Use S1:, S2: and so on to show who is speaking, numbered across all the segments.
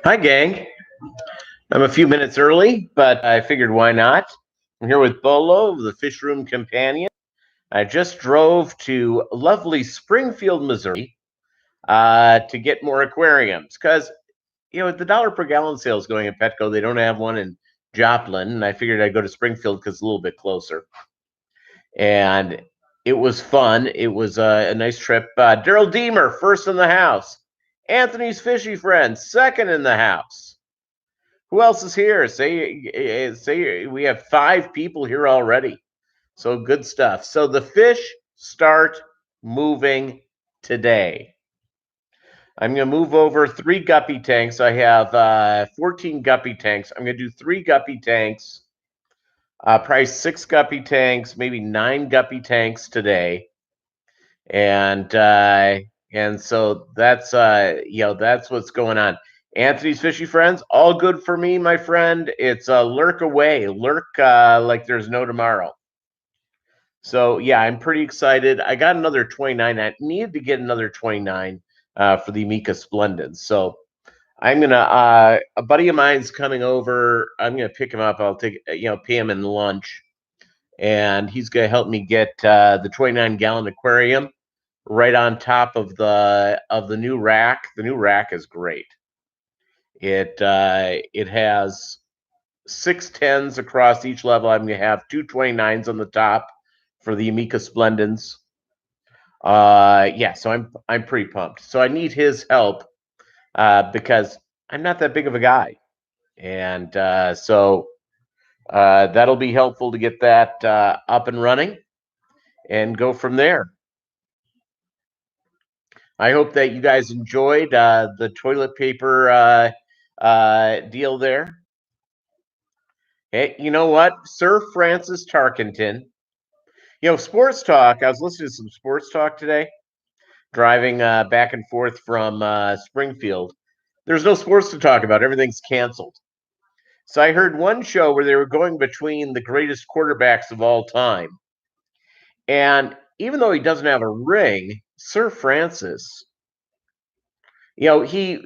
S1: Hi, gang. I'm a few minutes early, but I figured why not? I'm here with Bolo, the Fish Room Companion. I just drove to lovely Springfield, Missouri, to get more aquariums because, the dollar per gallon sale is going at Petco. They don't have one in Joplin, and I figured I'd go to Springfield because it's a little bit closer. And it was fun. It was a nice trip. Daryl Deemer, first in the house. Anthony's Fishy Friend, second in the house. Who else is here? Say we have 5 people here already. So good stuff. So the fish start moving today. I'm going to move over 3 guppy tanks. I have 14 guppy tanks. I'm going to do 3 guppy tanks, probably 6 guppy tanks, maybe 9 guppy tanks today. And so that's what's going on. Anthony's Fishy Friends, all good for me, my friend. It's lurk away, lurk like there's no tomorrow. So yeah, I'm pretty excited. I got another 29. I needed to get another 29 for the Amica Splendid. So I'm gonna a buddy of mine's coming over. I'm gonna pick him up. I'll take pay him in lunch, and he's gonna help me get the 29-gallon aquarium right on top of the new rack. The new rack is great. It has 6 10s across each level. I'm gonna have 2 29s on the top for the Amica Splendens. So I'm pretty pumped. So I need his help because I'm not that big of a guy, and so that'll be helpful to get that up and running and go from there. I hope that you guys enjoyed the toilet paper deal there. Hey, you know what? Sir Francis Tarkenton. Sports talk. I was listening to some sports talk today, driving back and forth from Springfield. There's no sports to talk about. Everything's canceled. So I heard one show where they were going between the greatest quarterbacks of all time. And even though he doesn't have a ring, Sir Francis, he wasn't he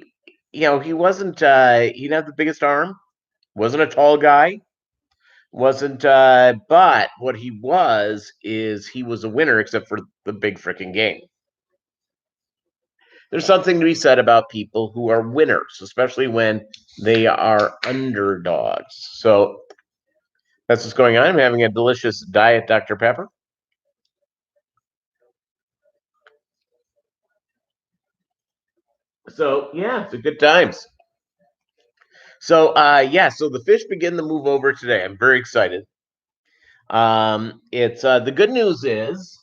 S1: didn't have the biggest arm, wasn't a tall guy, wasn't but what he was is he was a winner except for the big freaking game. There's something to be said about people who are winners, especially when they are underdogs. So that's what's going on. I'm having a delicious Diet Dr. Pepper. So yeah, it's a good times. So so the fish begin to move over today. I'm very excited. It's the good news is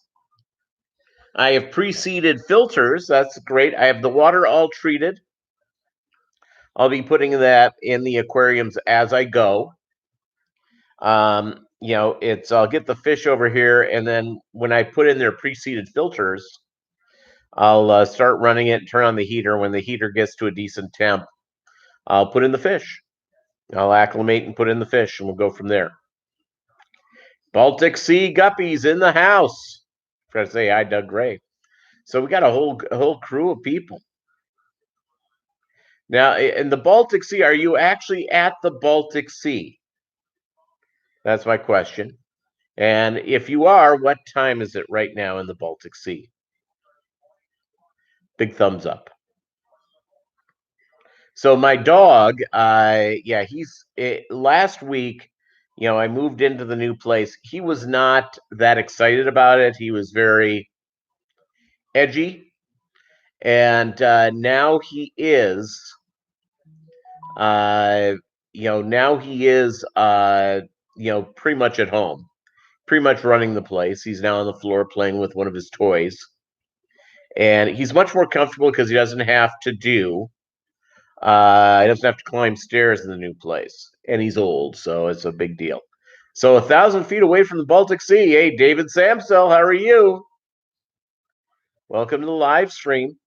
S1: I have pre-seeded filters. That's great. I have the water all treated. I'll be putting that in the aquariums as I go. I'll get the fish over here, and then when I put in their pre-seeded filters, I'll start running it, turn on the heater. When the heater gets to a decent temp, I'll put in the fish. I'll acclimate and put in the fish, and we'll go from there. Baltic Sea Guppies in the house. For to say hi, Doug Gray. So we got a whole crew of people. Now, in the Baltic Sea, are you actually at the Baltic Sea? That's my question. And if you are, what time is it right now in the Baltic Sea? Big thumbs up. So my dog, last week, I moved into the new place. He was not that excited about it. He was very edgy, and now he is. Now he is. Pretty much at home, pretty much running the place. He's now on the floor playing with one of his toys, and he's much more comfortable because he doesn't have to climb stairs in the new place, and he's old, so it's a big deal. So 1,000 feet away from the Baltic Sea. Hey, David Samsel, how are you? Welcome to the live stream.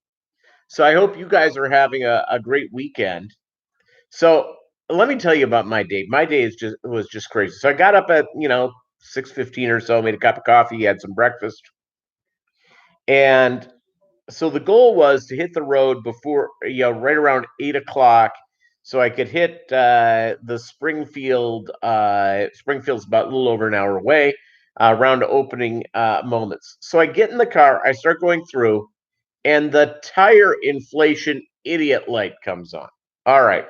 S1: So I hope you guys are having a great weekend. So let me tell you about my day. My day was just crazy. So I got up at 6:15 or so, made a cup of coffee, had some breakfast, and So the goal was to hit the road before, right around 8 o'clock, so I could hit the Springfield. Springfield's about a little over an hour away. Around opening moments. So I get in the car, I start going through, and the tire inflation idiot light comes on. All right.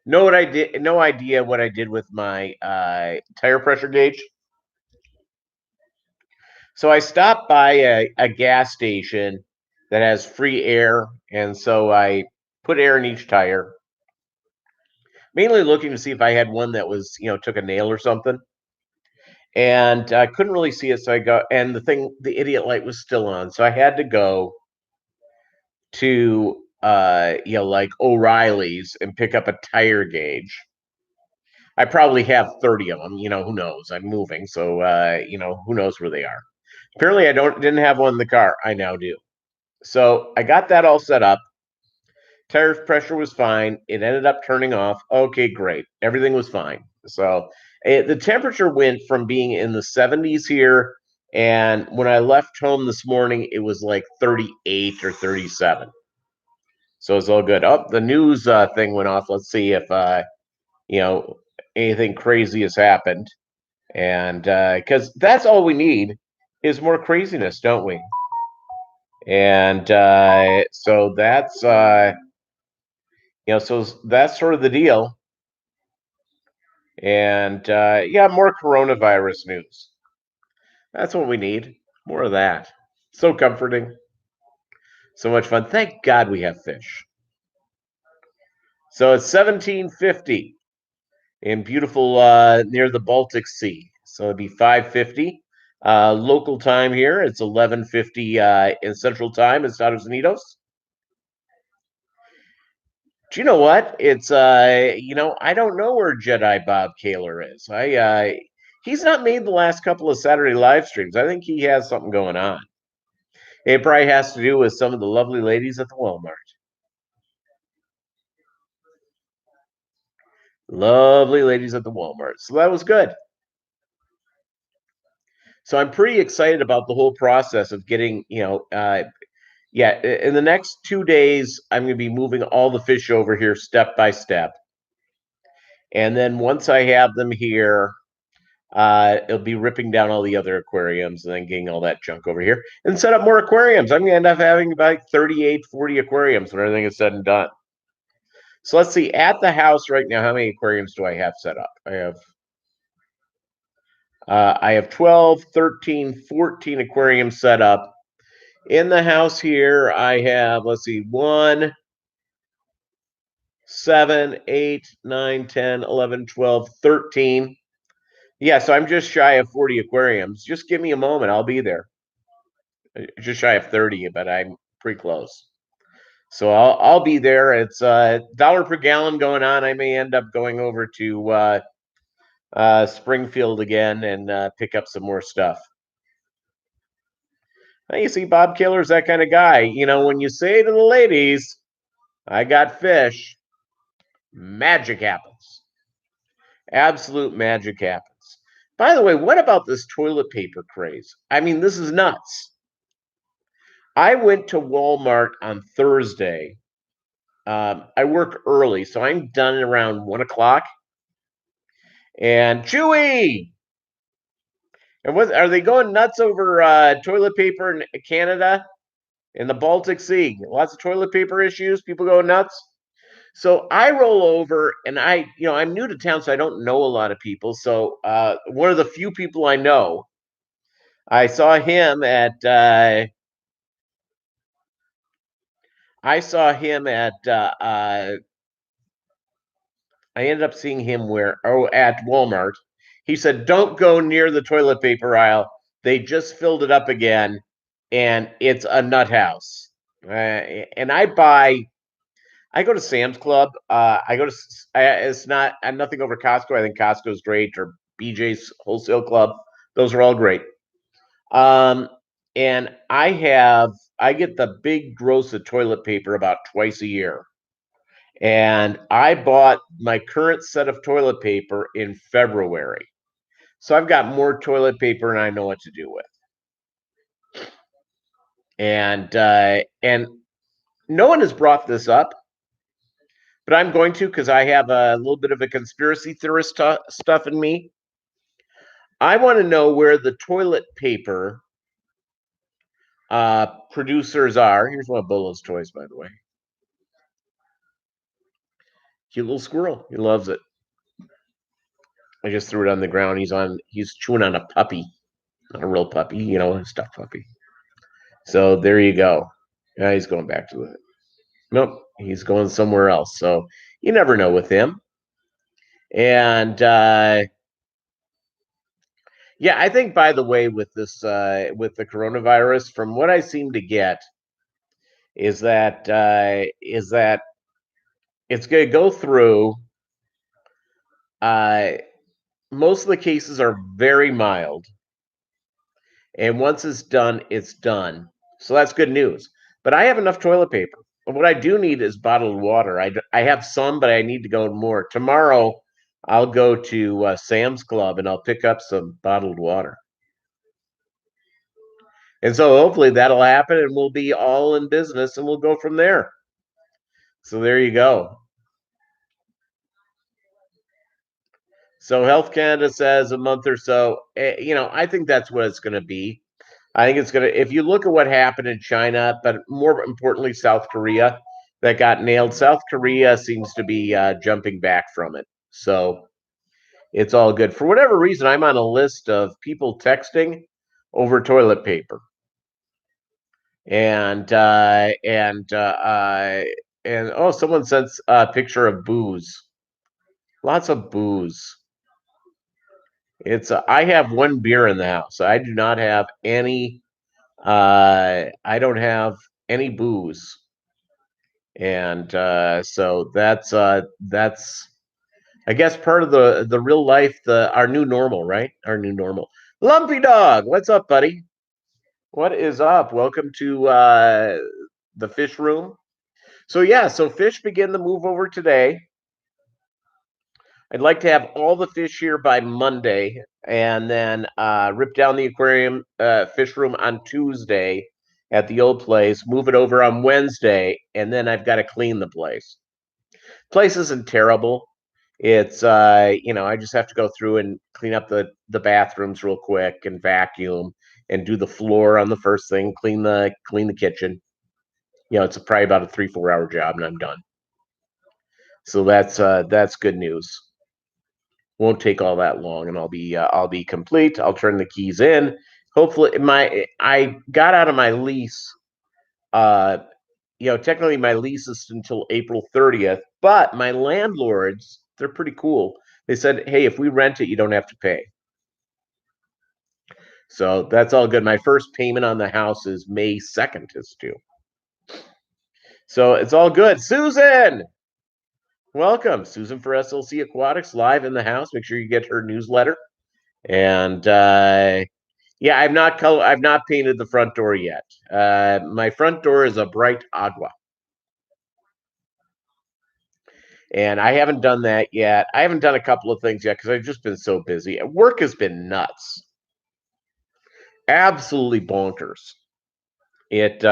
S1: Know what I did? No idea what I did with my tire pressure gauge. So I stopped by a gas station that has free air, and so I put air in each tire, mainly looking to see if I had one that was, took a nail or something. And I couldn't really see it, so I go, and the idiot light was still on, so I had to go to like O'Reilly's and pick up a tire gauge. I probably have 30 of them. Who knows? I'm moving, so who knows where they are. Apparently, I didn't have one in the car. I now do. So I got that all set up. Tire pressure was fine. It ended up turning off. Okay, great. Everything was fine. So the temperature went from being in the 70s here, and when I left home this morning, it was like 38 or 37. So it's all good. Oh, the news thing went off. Let's see if you know anything crazy has happened, and because that's all we need is more craziness, don't we? And so that's sort of the deal. And yeah, more coronavirus news. That's what we need. More of that. So comforting. So much fun. Thank God we have fish. So it's 1750 in beautiful near the Baltic Sea. So it'd be 550 local time here. It's 1150 in Central Time in Estados Unidos. Do you know what? It's I don't know where Jedi Bob Kaler is. He's not made the last couple of Saturday live streams. I think he has something going on. It probably has to do with some of the lovely ladies at the Walmart. Lovely ladies at the Walmart. So that was good. So I'm pretty excited about the whole process of getting, yeah, in the next 2 days, I'm going to be moving all the fish over here step by step. And then once I have them here, it'll be ripping down all the other aquariums and then getting all that junk over here and set up more aquariums. I'm going to end up having about 38, 40 aquariums when everything is said and done. So let's see, at the house right now, how many aquariums do I have set up? I have 12, 13, 14 aquariums set up. In the house here, I have, let's see, 1, 7, 8, 9, 10, 11, 12, 13. Yeah, so I'm just shy of 40 aquariums. Just give me a moment. I'll be there. Just shy of 30, but I'm pretty close. So I'll be there. It's dollar per gallon going on. I may end up going over to Springfield again and pick up some more stuff. Now you see, Bob Killer's that kind of guy. When you say to the ladies, "I got fish," magic happens. Absolute magic happens. By the way, what about this toilet paper craze? I mean, this is nuts. I went to Walmart on Thursday. I work early, so I'm done around 1 o'clock. And Chewy, and what are they going nuts over toilet paper in Canada in the Baltic Sea? Lots of toilet paper issues. People go nuts. So I roll over, and I'm new to town, so I don't know a lot of people. So one of the few people I know, I saw him at. I saw him at. I ended up seeing him at Walmart. He said, "Don't go near the toilet paper aisle. They just filled it up again, and it's a nut house." And I go to Sam's Club. I go to. It's not. I'm nothing over Costco. I think Costco's great, or BJ's Wholesale Club. Those are all great. Um, and I get the big gross of toilet paper about twice a year. And I bought my current set of toilet paper in February. So I've got more toilet paper and I know what to do with. And no one has brought this up, but I'm going to because I have a little bit of a conspiracy theorist stuff in me. I want to know where the toilet paper producers are. Here's one of Bolo's toys, by the way. Cute little squirrel. He loves it. I just threw it on the ground. He's chewing on a puppy, not a real puppy, a stuffed puppy. So there you go. Yeah, he's going back to it. Nope, he's going somewhere else. So you never know with him. And yeah, I think by the way, with this with the coronavirus, from what I seem to get, is that it's going to go through. Most of the cases are very mild, and once it's done, it's done. So that's good news. But I have enough toilet paper. What I do need is bottled water. I have some, but I need to go more. Tomorrow, I'll go to Sam's Club and I'll pick up some bottled water. And so hopefully that'll happen and we'll be all in business and we'll go from there. So there you go. So Health Canada says a month or so. I think that's what it's going to be. I think it's going to, if you look at what happened in China, but more importantly, South Korea, that got nailed. South Korea seems to be jumping back from it. So it's all good. For whatever reason, I'm on a list of people texting over toilet paper. And oh, someone sent a picture of booze. Lots of booze. I have one beer in the house. I do not have any. I don't have any booze, and so that's I guess part of the real life, our new normal, right? Our new normal. Lumpy Dog, what's up, buddy? What is up? Welcome to the fish room. So yeah, so fish begin the move over today. I'd like to have all the fish here by Monday, and then rip down the aquarium fish room on Tuesday at the old place, move it over on Wednesday, and then I've got to clean the place. Place isn't terrible. It's I just have to go through and clean up the bathrooms real quick and vacuum and do the floor on the first thing, clean the kitchen. It's probably about a 3-4 hour job and I'm done. So that's good news. Won't take all that long and I'll be complete. I'll turn the keys in. Hopefully I got out of my lease. Technically my lease is until April 30th, but my landlords, they're pretty cool. They said, hey, if we rent it, you don't have to pay. So that's all good. My first payment on the house is May 2nd is due. So it's all good. Susan, welcome. Susan for SLC Aquatics live in the house. Make sure you get her newsletter. And yeah, I've not painted the front door yet. My front door is a bright agua. And I haven't done that yet. I haven't done a couple of things yet because I've just been so busy. Work has been nuts. Absolutely bonkers. And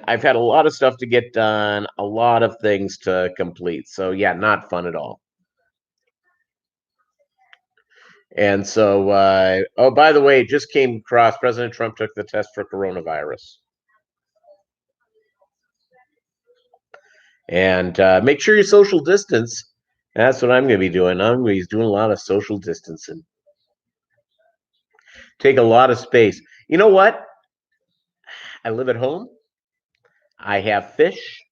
S1: I've had a lot of stuff to get done, a lot of things to complete. So yeah, not fun at all. And so, oh, by the way, it just came across, President Trump took the test for coronavirus. And make sure you social distance. That's what I'm going to be doing. I'm going to be doing a lot of social distancing. Take a lot of space. You know what? I live at home. I have fish.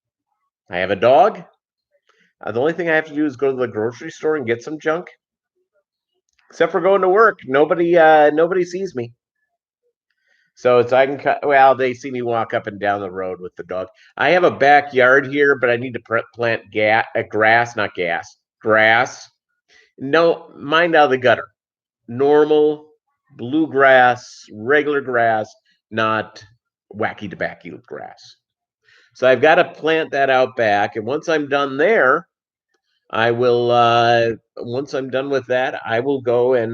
S1: I have a dog. The only thing I have to do is go to the grocery store and get some junk. Except for going to work, nobody sees me. So I can cut. Well, they see me walk up and down the road with the dog. I have a backyard here, but I need to plant grass, not gas, grass. No, mind out of the gutter. Normal bluegrass, regular grass, not wacky tobacco grass. So I've got to plant that out back, and once I'm done there, I will once I'm done with that, I will go and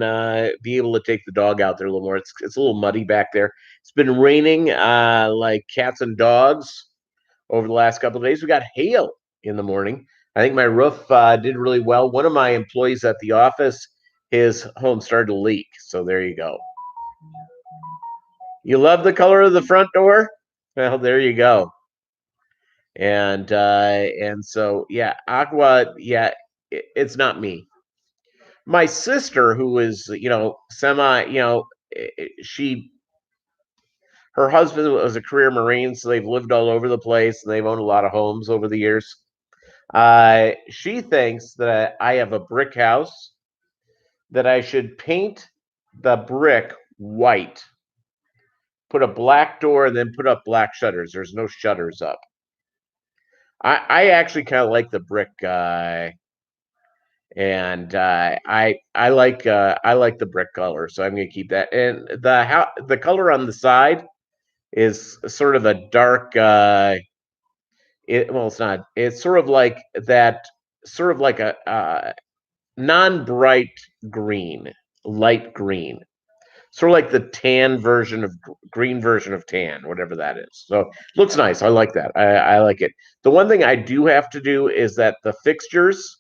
S1: be able to take the dog out there a little more. It's a little muddy back there. It's been raining like cats and dogs over the last couple of days. We got hail in the morning. I think my roof did really well. One of my employees at the office, his home started to leak. So there you go. You love the color of the front door? Well, there you go. And so yeah, aqua, yeah, it's not me. My sister, who is semi, she her husband was a career Marine, so they've lived all over the place and they've owned a lot of homes over the years. She thinks that I have a brick house, that I should paint the brick white, put a black door, and then put up black shutters. There's no shutters up. I actually kind of like the brick and I like the brick color, so I'm gonna keep that. And the color on the side is sort of a dark. Well, it's not. It's sort of like that. Sort of like a non-bright green, light green. Sort of like the tan version of green version of tan, whatever that is. So looks nice. I like that. I like it. The one thing I do have to do is that the fixtures.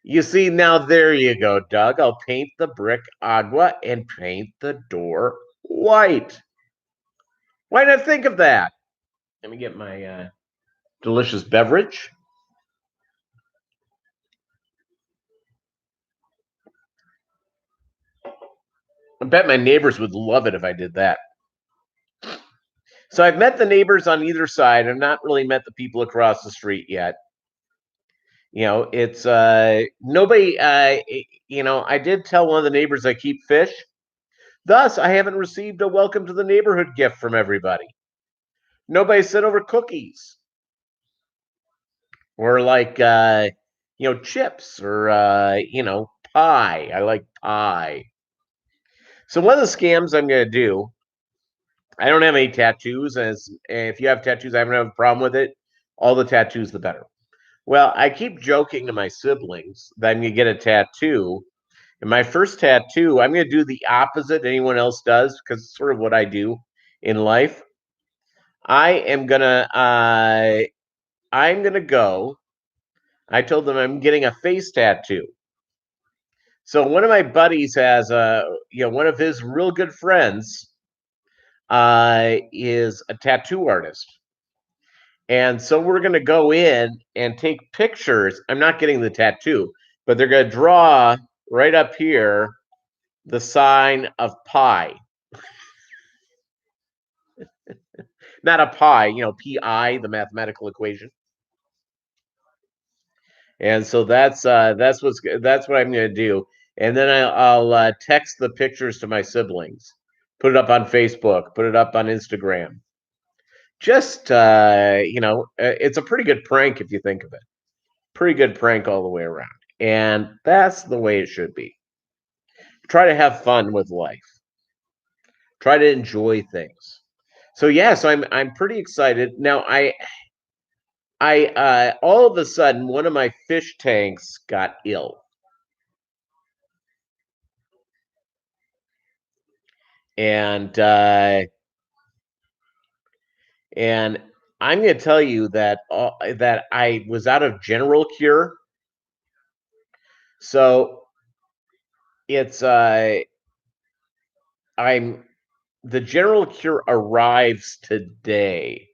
S1: You see, now there you go, Doug. I'll paint the brick agua and paint the door white. Why not think of that? Let me get my delicious beverage. I bet my neighbors would love it if I did that. So I've met the neighbors on either side. I've not really met the people across the street yet. It's nobody. I did tell one of the neighbors I keep fish. Thus, I haven't received a welcome to the neighborhood gift from everybody. Nobody sent over cookies or like chips or pie. I like pie. So one of the scams I'm going to do. I don't have any tattoos, and if you have tattoos, I haven't have a problem with it. All the tattoos, the better. Well, I keep joking to my siblings that I'm going to get a tattoo. And my first tattoo, I'm going to do the opposite anyone else does because it's sort of what I do in life. I'm gonna go. I told them I'm getting a face tattoo. So one of my buddies has one of his real good friends is a tattoo artist. And so we're going to go in and take pictures. I'm not getting the tattoo, but they're going to draw right up here the sign of pi. Not a pi, pi, the mathematical equation. And so that's what I'm going to do. And then I'll text the pictures to my siblings, put it up on Facebook, put it up on Instagram. Just it's a pretty good prank if you think of it. Pretty good prank all the way around. And that's the way it should be. Try to have fun with life. Try to enjoy things. So yeah, so I'm pretty excited. Now I all of a sudden one of my fish tanks got ill. And I'm going to tell you that I was out of general cure. So it's the general cure arrives today,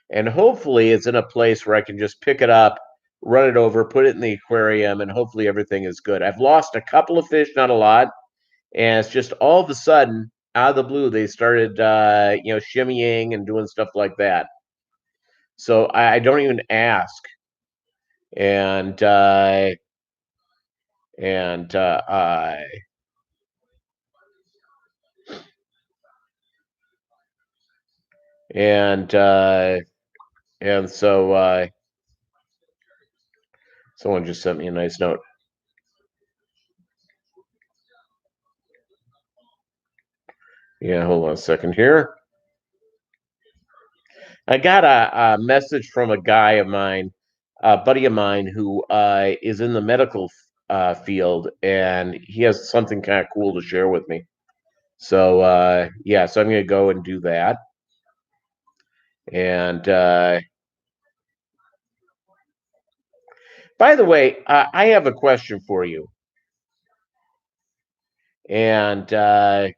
S1: and hopefully it's in a place where I can just pick it up, run it over, put it in the aquarium, and hopefully everything is good. I've lost a couple of fish, not a lot, and it's just all of a sudden out of the blue they started shimmying and doing stuff like that. So I don't even ask, and I and so someone just sent me a nice note. Yeah, hold on a second here. I got a message from a guy of mine a buddy of mine who is in the medical field, and he has something kind of cool to share with me. So yeah, so I'm going to go and do that. And by the way, I have a question for you. And hey,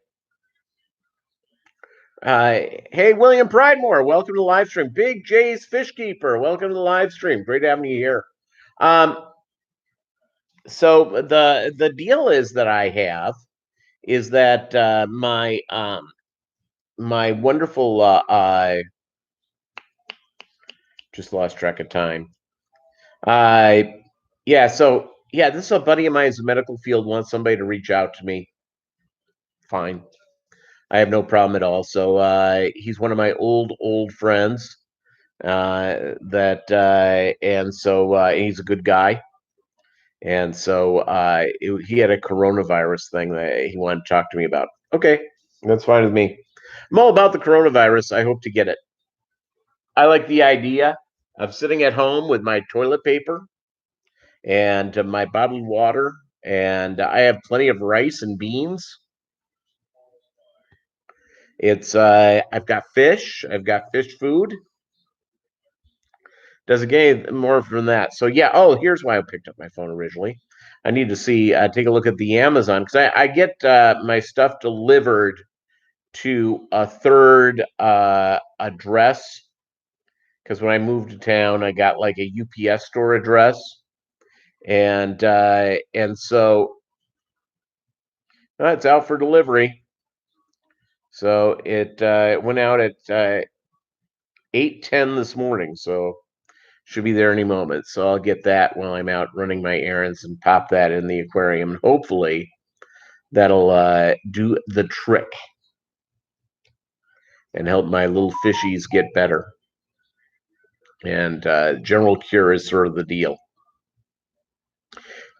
S1: William Pridemore, welcome to the live stream. Big J's Fishkeeper, welcome to the live stream. Great having you here. So the deal is that I have is that my my wonderful just lost track of time. Yeah, so yeah, this is a buddy of mine in the medical field, wants somebody to reach out to me. Fine. I have no problem at all. So he's one of my old friends. And so he's a good guy. And so he had a coronavirus thing that he wanted to talk to me about. Okay, that's fine with me. I'm all about the coronavirus. I hope to get it. I like the idea of sitting at home with my toilet paper and my bottled water, and I have plenty of rice and beans. It's I've got fish. I've got fish food. Doesn't get any more from that. So yeah. Oh, here's why I picked up my phone originally. I need to see take a look at the Amazon because I get my stuff delivered to a third address. Because when I moved to town, I got like a UPS store address, and so it's out for delivery. So it went out at 8:10 this morning. So should be there any moment. So I'll get that while I'm out running my errands and pop that in the aquarium. And hopefully that'll do the trick and help my little fishies get better. And general cure is sort of the deal.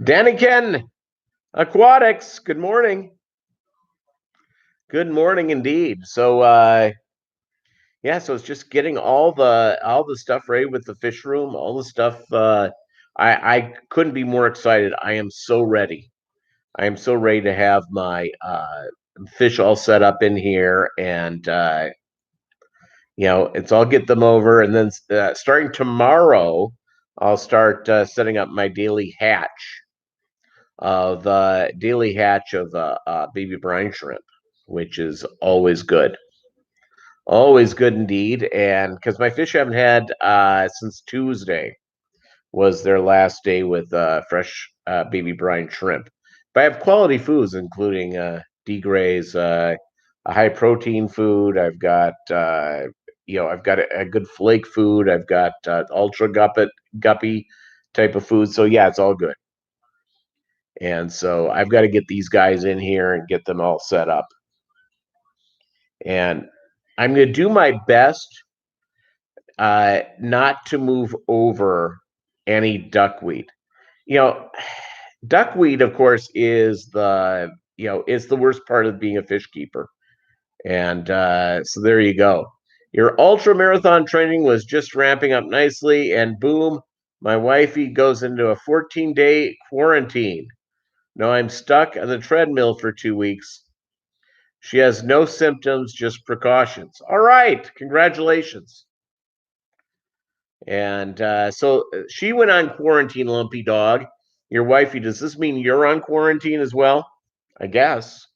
S1: Daniken Aquatics, good morning. Good morning indeed. So yeah, so it's just getting all the stuff ready with the fish room, all the stuff I couldn't be more excited. I am so ready. I am so ready to have my fish all set up in here, and it's all get them over, and then starting tomorrow, I'll start setting up my daily hatch of baby brine shrimp, which is always good. Always good indeed, and because my fish haven't had since Tuesday was their last day with fresh baby brine shrimp. But I have quality foods, including D-Gray's a high protein food. I've got I've got a good flake food. I've got ultra guppy type of food. So yeah, it's all good. And so I've got to get these guys in here and get them all set up. And I'm going to do my best not to move over any duckweed. Duckweed, of course, is it's the worst part of being a fish keeper. And so there you go. Your ultra marathon training was just ramping up nicely, and boom, my wifey goes into a 14-day quarantine. Now I'm stuck on the treadmill for 2 weeks. She has no symptoms, just precautions. All right, congratulations. And so she went on quarantine, Lumpy Dog. Your wifey, does this mean you're on quarantine as well? I guess.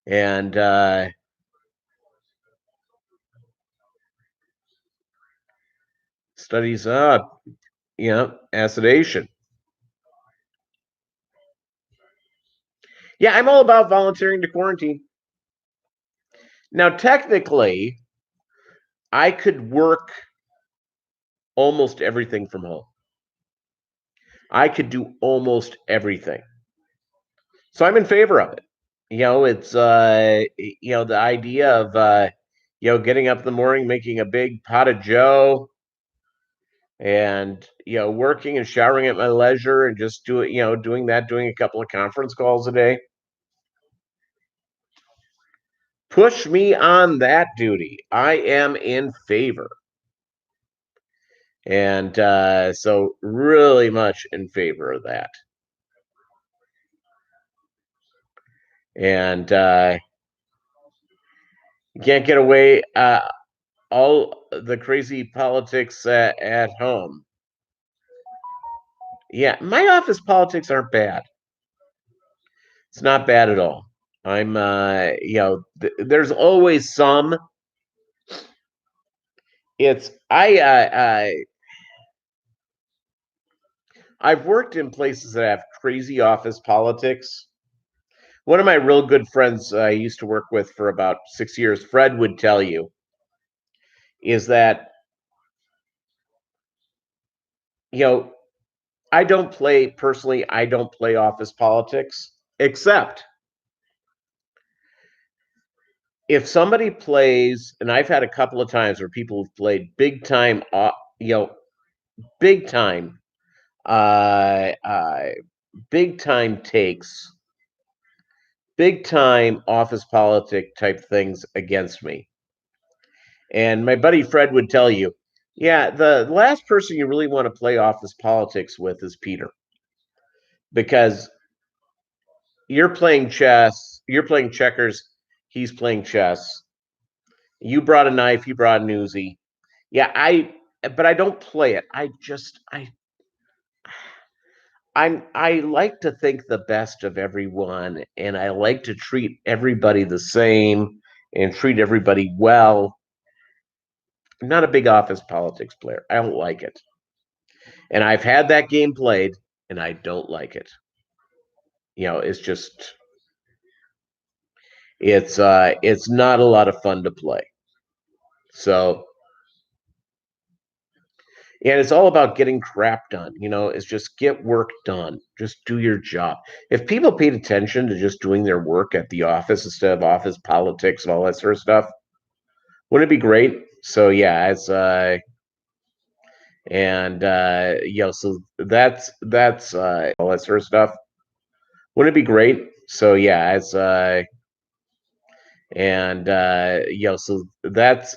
S1: And studies up, acidation. Yeah, I'm all about volunteering to quarantine. Now, technically, I could work almost everything from home. I could do almost everything. So I'm in favor of it. It's the idea of getting up in the morning, making a big pot of joe, and working and showering at my leisure, and just doing a couple of conference calls a day. Push me on that duty. I am in favor. And so really much in favor of that. And you can't get away all the crazy politics at home. Yeah, my office politics aren't bad. It's not bad at all. I'm, there's always some. It's I've worked in places that have crazy office politics. One of my real good friends I used to work with for about 6 years, Fred, would tell you, is that you know I don't play personally. I don't play office politics, except if somebody plays, and I've had a couple of times where people have played big time, uh, uh, big time takes, big time office politic type things against me. And my buddy Fred would tell you, yeah, the last person you really want to play office politics with is Peter, because you're playing chess, you're playing checkers, he's playing chess. You brought a knife, you brought an Uzi. Yeah, but I don't play it. I like to think the best of everyone, and I like to treat everybody the same and treat everybody well. I'm not a big office politics player. I don't like it. And I've had that game played, and I don't like it. It's just it's not a lot of fun to play. So, and it's all about getting crap done. It's just get work done. Just do your job. If people paid attention to just doing their work at the office instead of office politics and all that sort of stuff, wouldn't it be great? So yeah, it's and so that's all that sort of stuff. Wouldn't it be great? So yeah, it's and so that's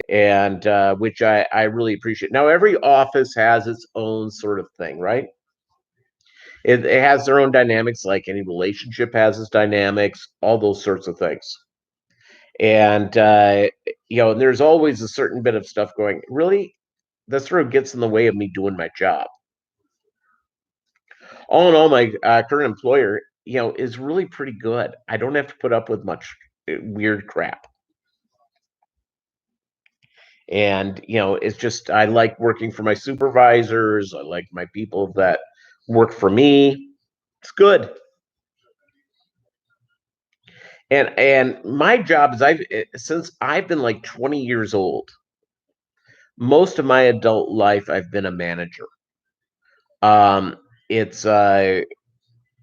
S1: and which I really appreciate. Now every office has its own sort of thing, right? It has their own dynamics, like any relationship has its dynamics, all those sorts of things. And there's always a certain bit of stuff going, really, that sort of gets in the way of me doing my job. All in all, my current employer, is really pretty good. I don't have to put up with much weird crap. And it's just, I like working for my supervisors. I like my people that work for me. It's good. And my job is, since I've been like 20 years old, most of my adult life I've been a manager. um it's I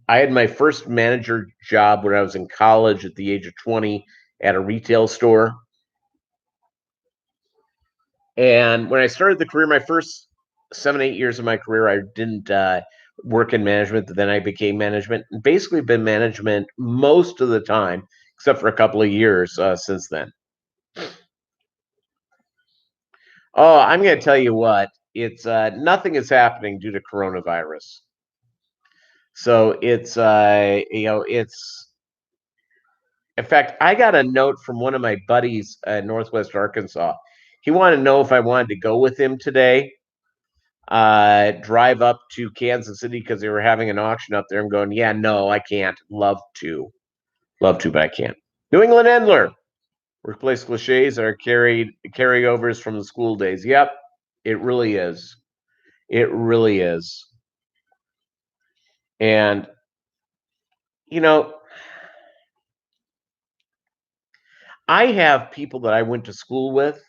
S1: had my first manager job when I was in college at the age of 20 at a retail store. And when I started the career, my first 7 8 years of my career, I didn't work in management. But then I became management, and basically been management most of the time, except for a couple of years since then. Oh, I'm going to tell you what. It's nothing is happening due to coronavirus. So it's in fact, I got a note from one of my buddies in Northwest Arkansas. He wanted to know if I wanted to go with him today, drive up to Kansas City because they were having an auction up there. I'm going, yeah, no, I can't. Love to, but I can't. New England Endler, workplace cliches are carryovers from the school days. Yep, it really is. It really is. And you know, I have people that I went to school with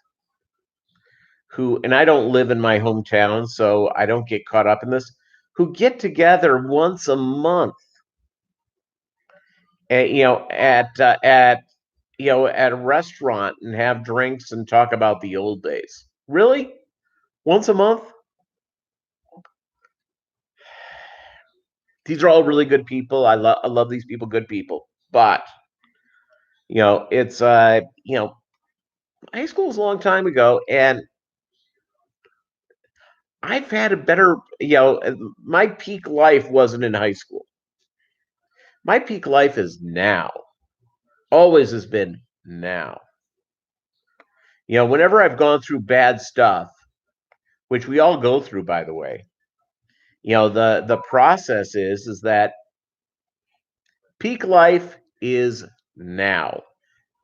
S1: who, and I don't live in my hometown, so I don't get caught up in this, who get together once a month at, at a restaurant and have drinks and talk about the old days. Really? Once a month? These are all really good people. I love these people, good people. But It's high school was a long time ago, and I've had a better, my peak life wasn't in high school. My peak life is now. Always has been now. Whenever I've gone through bad stuff, which we all go through, by the way, the process is that peak life is now.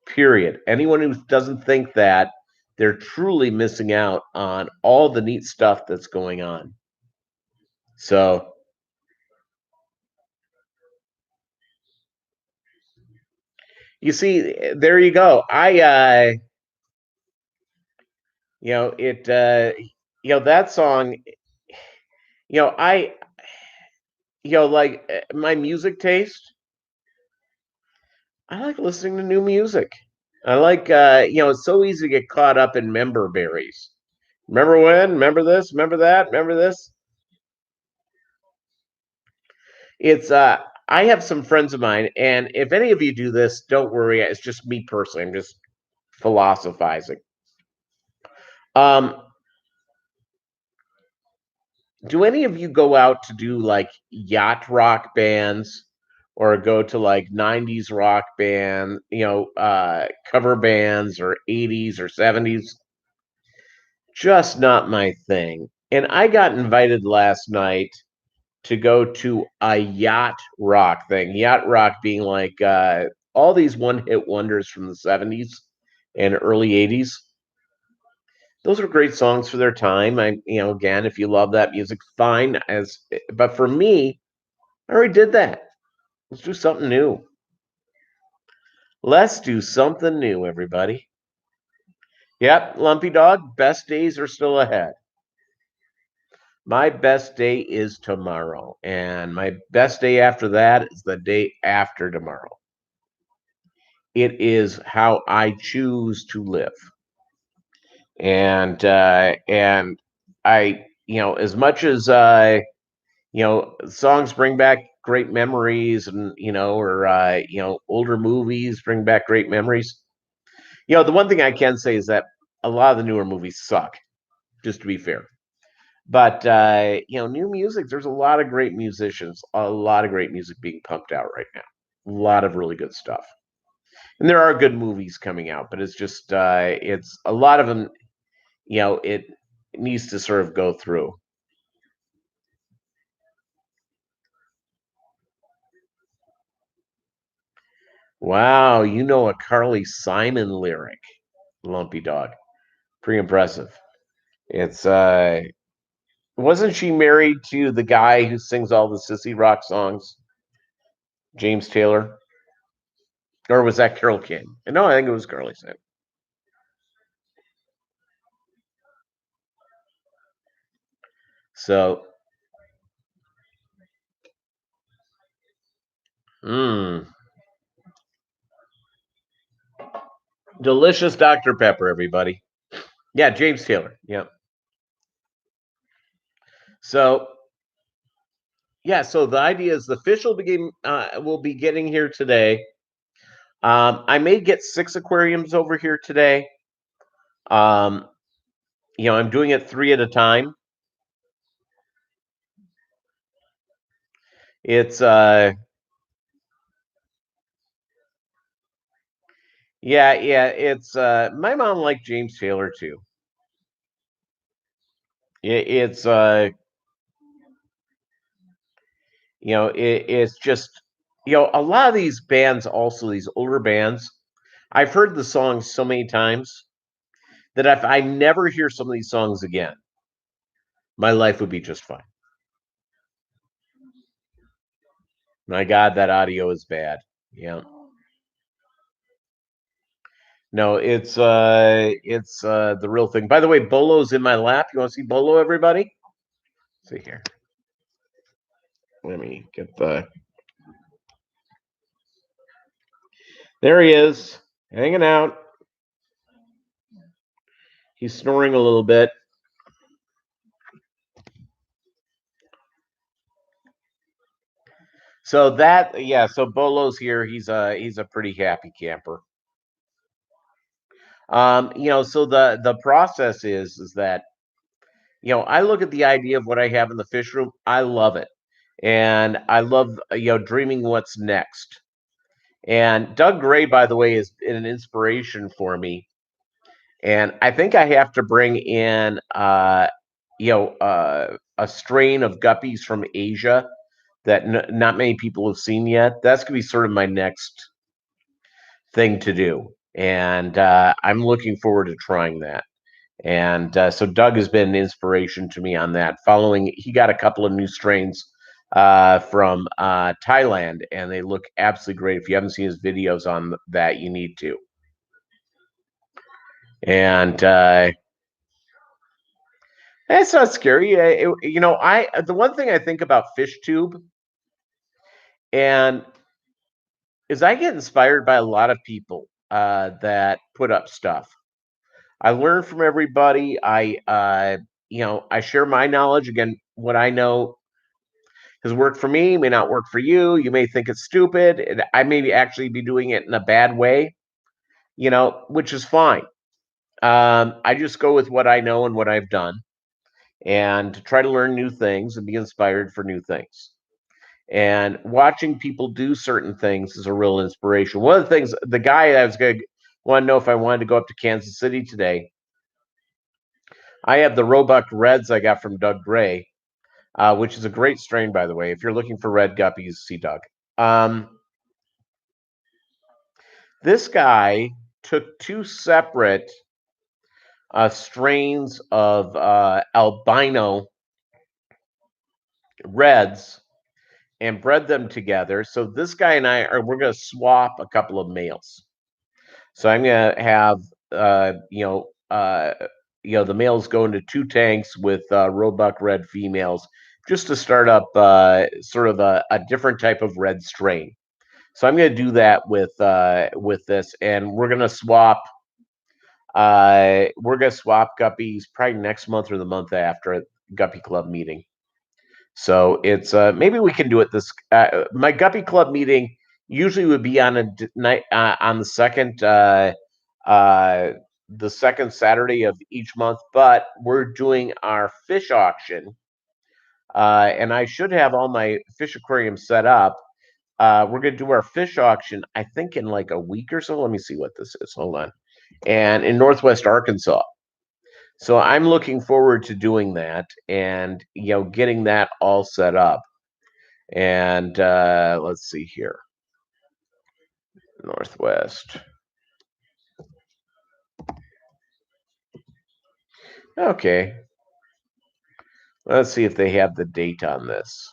S1: Period. Anyone who doesn't think that, they're truly missing out on all the neat stuff that's going on. So, you see, there you go. It, that song, I, like my music taste, I like listening to new music. I like, it's so easy to get caught up in member berries. Remember when? Remember this? Remember that? Remember this? It's, I have some friends of mine, and if any of you do this, don't worry. It's just me personally. I'm just philosophizing. Um, do any of you go out to do like yacht rock bands or go to like 90s rock band, cover bands or 80s or 70s? Just not my thing. And I got invited last night to go to a yacht rock thing. Yacht rock being like all these one-hit wonders from the 70s and early 80s. Those are great songs for their time. Again, if you love that music, fine. But for me, I already did that. Let's do something new. Let's do something new, everybody. Yep, Lumpy Dog, best days are still ahead. My best day is tomorrow, and my best day after that is the day after tomorrow. It is how I choose to live. And I, as much as songs bring back great memories, and or older movies bring back great memories. The one thing I can say is that a lot of the newer movies suck, just to be fair. But new music, there's a lot of great musicians, a lot of great music being pumped out right now. A lot of really good stuff. And there are good movies coming out, but it's just it's a lot of them, it needs to sort of go through. Wow, you know a Carly Simon lyric, Lumpy Dog. Pretty impressive. It's wasn't she married to the guy who sings all the sissy rock songs, James Taylor? Or was that Carol King? No, I think it was Carly Simon. So, mmm, delicious Dr. Pepper, everybody. Yeah, James Taylor. Yeah. So, yeah. So the idea is the fish will be getting here today. I may get 6 aquariums over here today. Um, I'm doing it 3 at a time. It's yeah. It's my mom liked James Taylor too. It's it's just a lot of these bands, also these older bands. I've heard the songs so many times that if I never hear some of these songs again, my life would be just fine. My God, that audio is bad. Yeah. No, it's the real thing. By the way, Bolo's in my lap. You want to see Bolo, everybody? See here. Let me get the. There he is, hanging out. He's snoring a little bit. So that, yeah. So Bolo's here. He's a pretty happy camper. So the process is that I look at the idea of what I have in the fish room. I love it, and I love dreaming what's next. And Doug Gray, by the way, is an inspiration for me. And I think I have to bring in a strain of guppies from Asia that not many people have seen yet. That's gonna be sort of my next thing to do, and I'm looking forward to trying that. And so Doug has been an inspiration to me on that. Following, he got a couple of new strains from Thailand, and they look absolutely great. If you haven't seen his videos on that, you need to. And it's not scary. I the one thing I think about FishTube and is I get inspired by a lot of people that put up stuff. I learn from everybody. I share my knowledge. Again, what I know has worked for me may not work for you. You may think it's stupid. And I may actually be doing it in a bad way, which is fine. I just go with what I know and what I've done and try to learn new things and be inspired for new things. And watching people do certain things is a real inspiration. One of the things, the guy I was going to want to know if I wanted to go up to Kansas City today, I have the Roebuck Reds I got from Doug Gray, which is a great strain, by the way. If you're looking for red guppies, see Doug. This guy took two separate strains of albino reds and bred them together. So this guy and we're going to swap a couple of males. So I'm going to have the males go into two tanks with Roebuck red females, just to start up sort of a different type of red strain. So I'm going to do that with this, and we're going to swap. We're going to swap guppies probably next month or the month after at Guppy Club meeting. So it's maybe we can do it this. My Guppy Club meeting usually would be on a night on the second Saturday of each month, but we're doing our fish auction, and I should have all my fish aquariums set up. We're going to do our fish auction, I think, in like a week or so. Let me see what this is. Hold on. And in Northwest Arkansas. So I'm looking forward to doing that and getting that all set up. And let's see here. Northwest. Okay. Let's see if they have the date on this.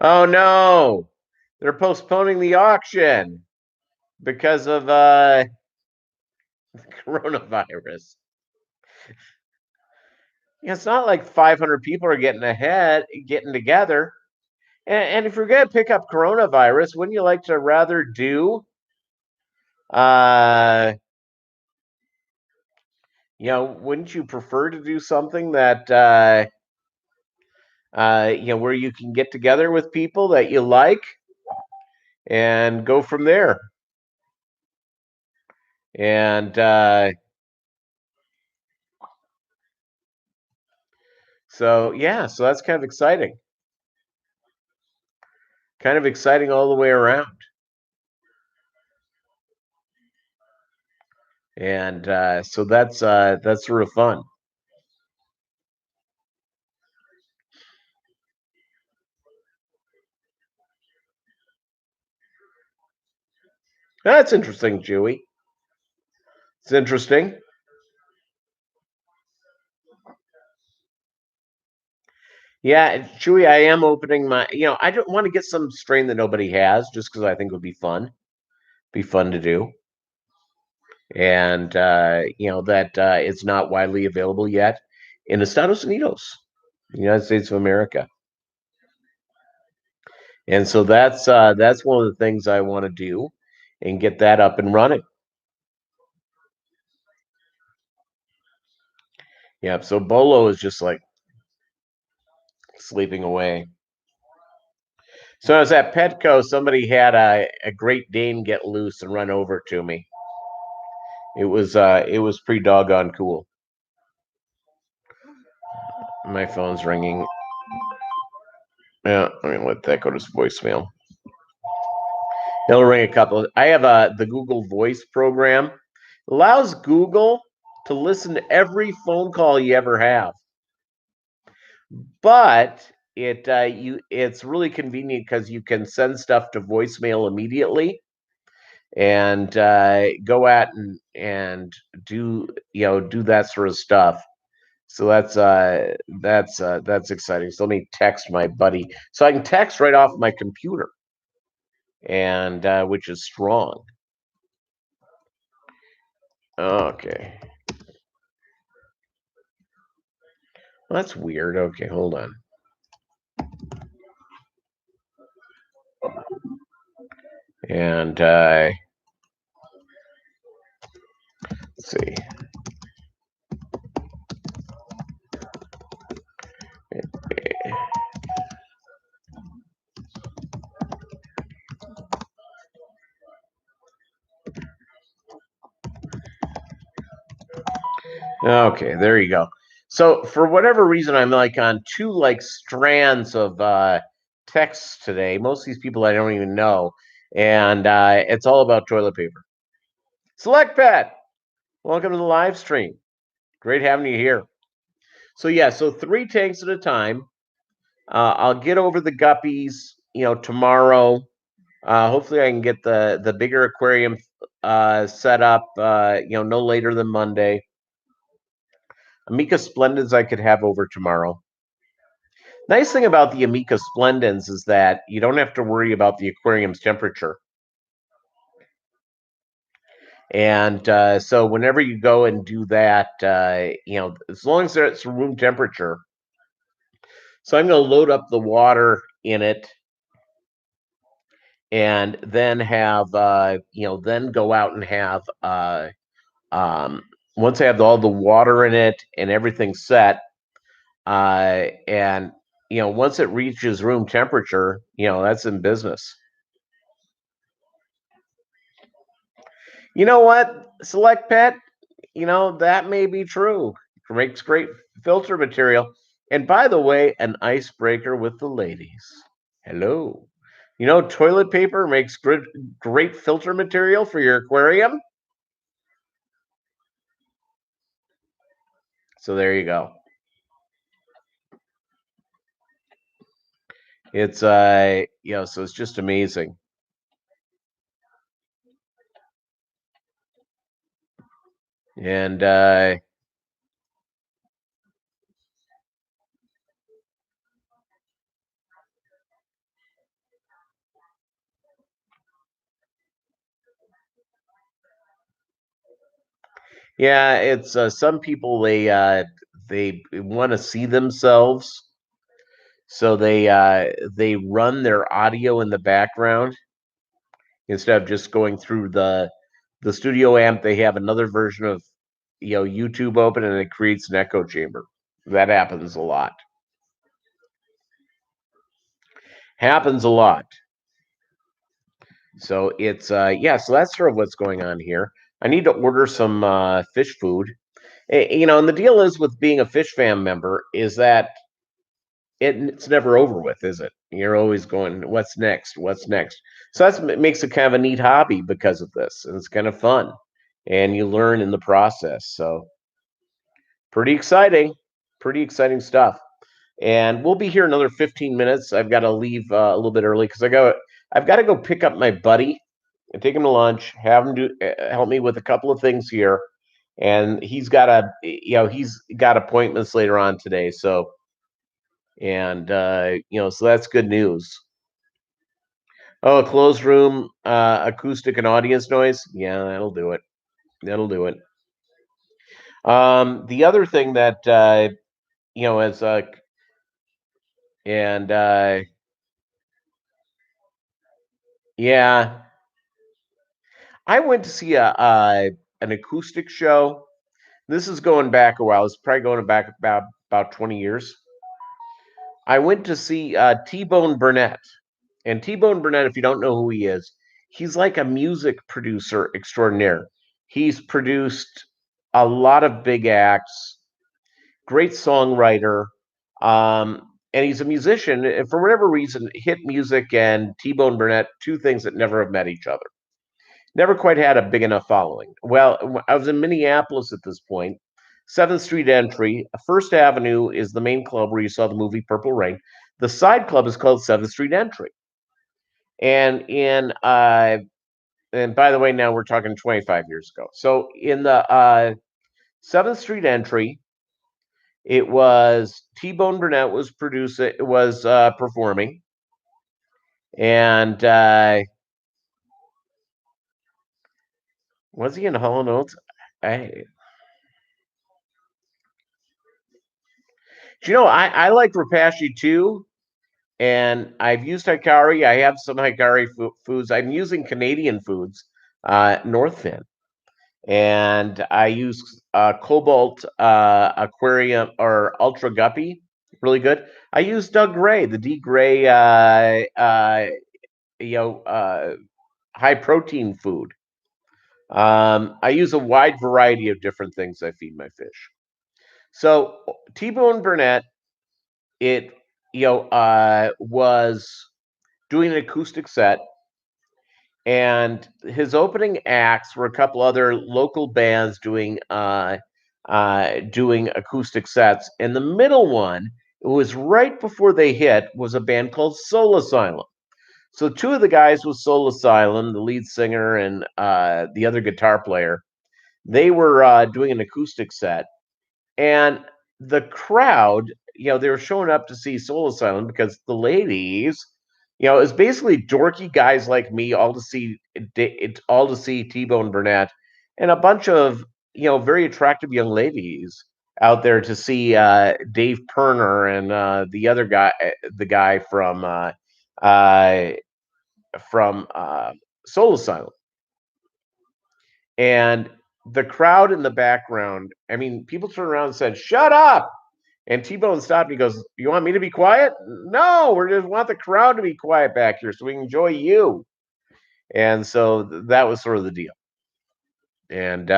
S1: Oh no. They're postponing the auction because of coronavirus. It's not like 500 people are getting together. And if you're going to pick up coronavirus, wouldn't you like to rather do, wouldn't you prefer to do something that, where you can get together with people that you like and go from there? And so that's kind of exciting. Kind of exciting all the way around. And so that's sort of fun. That's interesting, Jewy. It's interesting. Yeah, Chewy, I am opening my. I don't want to get some strain that nobody has, just because I think it would be fun. Be fun to do, and that it's not widely available yet in Estados Unidos, the United States of America. And so that's one of the things I want to do, and get that up and running. Yeah. So Bolo is just like sleeping away. So I was at Petco. Somebody had a Great Dane get loose and run over to me. It was pretty doggone cool. My phone's ringing. Yeah, I'm gonna let that go to voicemail. It'll ring a couple. I have the Google Voice program. It allows Google to listen to every phone call you ever have, but it's really convenient because you can send stuff to voicemail immediately and go out and do that sort of stuff. So that's exciting. So let me text my buddy. So I can text right off my computer, and which is strong. Okay. Well, that's weird. Okay, hold on. And let's see. Okay, there you go. So for whatever reason, I'm like on two like strands of texts today. Most of these people I don't even know, and it's all about toilet paper. Select Pet, welcome to the live stream. Great having you here. So yeah, so 3 tanks at a time. I'll get over the guppies, tomorrow. Hopefully, I can get the bigger aquarium set up, no later than Monday. Amica Splendens I could have over tomorrow. Nice thing about the Amica Splendens is that you don't have to worry about the aquarium's temperature. And so whenever you go and do that, as long as it's room temperature. So I'm going to load up the water in it and then have, then go out and have, once I have all the water in it and everything set, and once it reaches room temperature, that's in business. You know what, Select Pet? That may be true. It makes great filter material. And by the way, an icebreaker with the ladies. Hello. Toilet paper makes great filter material for your aquarium. So there you go. It's so it's just amazing. And yeah, it's some people they want to see themselves, so they run their audio in the background instead of just going through the studio amp. They have another version of YouTube open, and it creates an echo chamber. That happens a lot. Happens a lot. So it's so that's sort of what's going on here. I need to order some fish food. And the deal is with being a Fish Fam member is that it's never over with, is it? You're always going, what's next? What's next? So that makes it kind of a neat hobby because of this, and it's kind of fun, and you learn in the process. So pretty exciting stuff. And we'll be here another 15 minutes. I've got to leave a little bit early because I've got to go pick up my buddy and take him to lunch, have him do help me with a couple of things here, and he's got appointments later on today. So and so that's good news. Oh, a closed room, acoustic and audience noise. Yeah, that'll do it. That'll do it. The other thing that as and yeah, I went to see an acoustic show. This is going back a while. It's probably going back about 20 years. I went to see T-Bone Burnett, And T-Bone Burnett, if you don't know who he is, he's like a music producer extraordinaire. He's produced a lot of big acts, great songwriter, and he's a musician. And for whatever reason, hit music and T-Bone Burnett, two things that never have met each other. Never quite had a big enough following. Well, I was in Minneapolis at this point. 7th Street entry. First Avenue is the main club where you saw the movie Purple Rain. The side club is called 7th Street Entry. And and by the way, now we're talking 25 years ago. So in the 7th Street entry, it was T-Bone Burnett was producing, was performing, and was he in Hall and Oates? I, I like Rapashi too, and I've used Hikari. I have some Hikari foods. I'm using Canadian foods, Northfin, and I use Cobalt Aquarium or Ultra Guppy, really good. I use Doug Gray, the D Gray, you know, high protein food. I use a wide variety of different things I feed my fish. So T-Bone Burnett, it was doing an acoustic set, and his opening acts were a couple other local bands doing acoustic sets. And the middle one, it was right before they hit, was a band called Soul Asylum. So two of the guys with Soul Asylum, the lead singer and the other guitar player, they were doing an acoustic set, and the crowd, they were showing up to see Soul Asylum because the ladies, it was basically dorky guys like me, all to see T-Bone Burnett, and a bunch of very attractive young ladies out there to see Dave Perner and the other guy, the guy uh, from Soul Asylum. And the crowd in the background, I mean, people turned around and said, "Shut up." And T-Bone stopped. He goes, "You want me to be quiet?" "No, we just want the crowd to be quiet back here so we can enjoy you." And so that was sort of the deal. And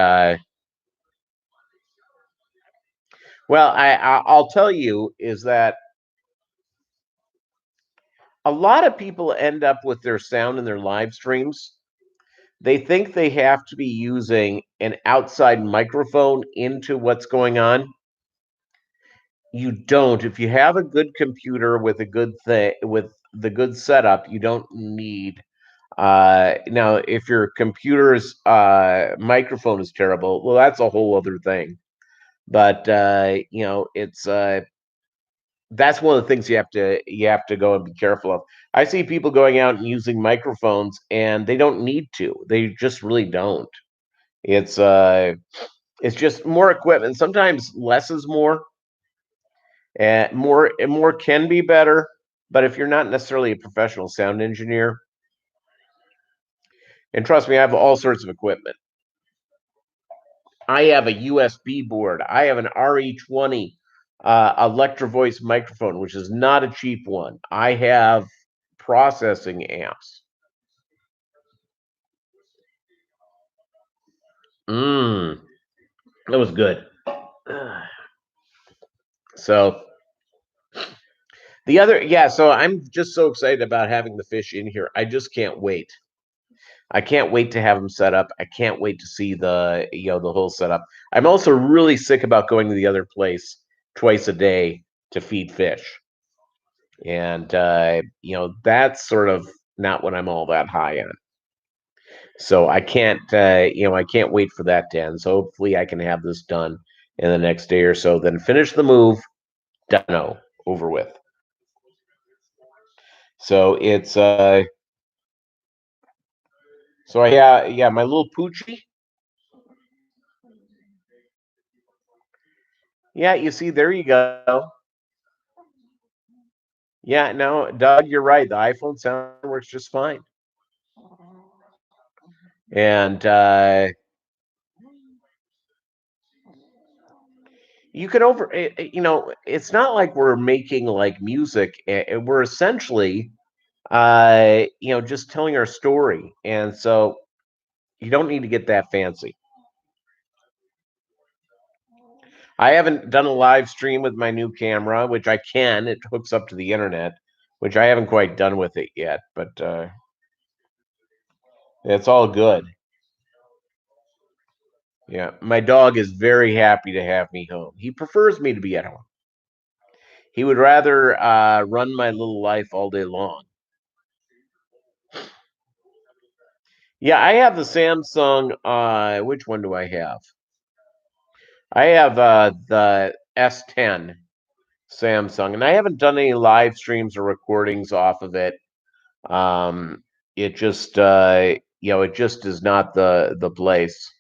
S1: well, I'll tell you is that a lot of people end up with their sound in their live streams. They think they have to be using an outside microphone into what's going on. You don't. If you have a good computer with a good thing, with the good setup, you don't need. Now, if your computer's microphone is terrible, well, that's a whole other thing. But it's that's one of the things you have to go and be careful of. I see people going out and using microphones, and they don't need to. They just really don't. It's uh, it's just more equipment. Sometimes less is more. And more can be better, but if you're not necessarily a professional sound engineer, and trust me, I have all sorts of equipment. I have a USB board. I have an RE20 Electro Voice microphone, which is not a cheap one. I have processing amps. Mmm, that was good. So so I'm just so excited about having the fish in here. I just can't wait. I can't wait to have them set up. I can't wait to see the whole setup. I'm also really sick about going to the other place twice a day to feed fish, and that's sort of not what I'm all that high on. So I can't wait for that to end. So hopefully I can have this done in the next day or so. Then finish the move, done, over with. So it's yeah, my little poochie. Yeah, you see, there you go. Yeah, no, Doug, you're right. The iPhone sound works just fine. And you can it's not like we're making like music. We're essentially just telling our story. And so you don't need to get that fancy. I haven't done a live stream with my new camera, which I can. It hooks up to the internet, which I haven't quite done with it yet, but it's all good. Yeah, my dog is very happy to have me home. He prefers me to be at home. He would rather run my little life all day long. Yeah, I have the Samsung. Which one do I have? I have the S10 Samsung, and I haven't done any live streams or recordings off of it. Um, it just it just is not the place.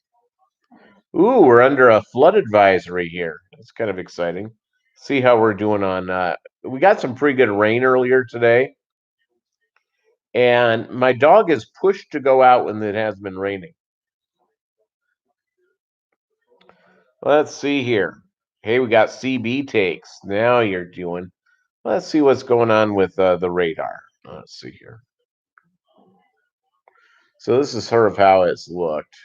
S1: Ooh, we're under a flood advisory here. That's kind of exciting. See how we're doing on. We got some pretty good rain earlier today, and my dog is pushed to go out when it has been raining. Let's see here. Hey, we got CB takes. Now you're doing. Let's see what's going on with the radar. Let's see here. So this is sort of how it's looked.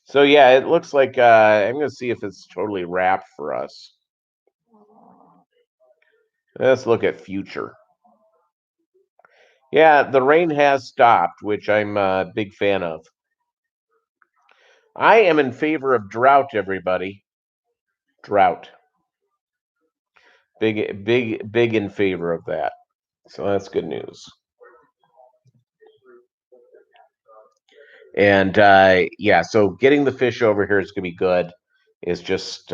S1: So yeah, it looks like I'm going to see if it's totally wrapped for us. Let's look at future. Yeah, the rain has stopped, which I'm a big fan of. I am in favor of drought, everybody. Drought. Big in favor of that. So that's good news. And yeah, so getting the fish over here is going to be good. It's just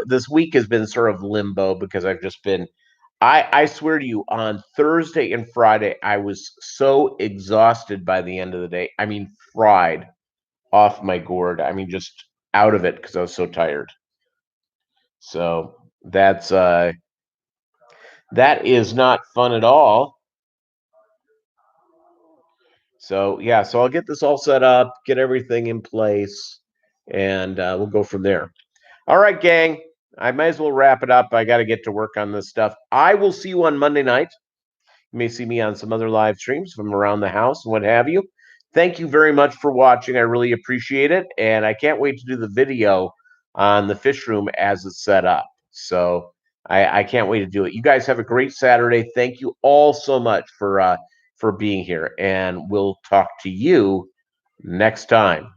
S1: this week has been sort of limbo because I've just been. I swear to you, on Thursday and Friday, I was so exhausted by the end of the day. I mean, fried off my gourd. I mean, just out of it because I was so tired. So that is not fun at all. So yeah, so I'll get this all set up, get everything in place, and we'll go from there. All right, gang. I might as well wrap it up. I got to get to work on this stuff. I will see you on Monday night. You may see me on some other live streams from around the house and what have you. Thank you very much for watching. I really appreciate it. And I can't wait to do the video on the fish room as it's set up. So I can't wait to do it. You guys have a great Saturday. Thank you all so much for being here. And we'll talk to you next time.